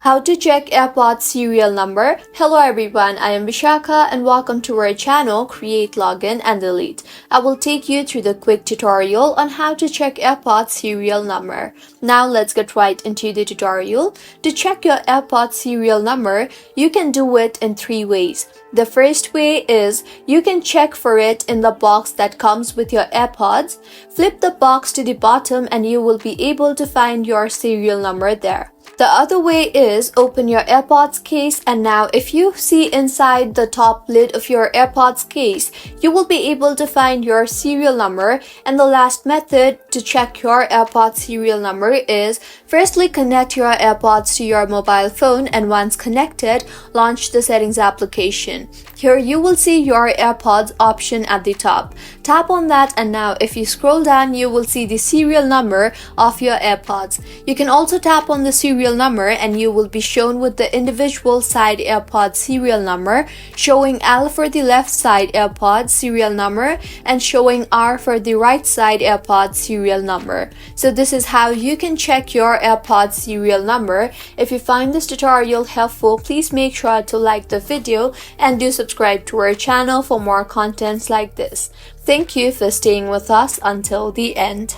How to check AirPods serial number. Hello everyone, I am Vishaka and welcome to our channel Create, Login and Delete. I will take you through the quick tutorial on how to check AirPods serial number. Now let's get right into the tutorial. To check your AirPods serial number, you can do it in 3 ways. The first way is you can check for it in the box that comes with your AirPods. Flip the box to the bottom and you will be able to find your serial number there. The other way is open your AirPods case, and now if you see inside the top lid of your AirPods case, you will be able to find your serial number. And the last method to check your AirPods serial number is firstly connect your AirPods to your mobile phone, and once connected, launch the settings application. Here you will see your AirPods option at the top. Tap on that, and now if you scroll down, you will see the serial number of your AirPods. You can also tap on the serial number and you will be shown with the individual side AirPods serial number, showing L for the left side AirPods serial number and showing R for the right side AirPods serial number. So this is how you can check your AirPods serial number. If you find this tutorial helpful, please make sure to like the video and do subscribe to our channel for more contents like this. Thank you for staying with us until the end.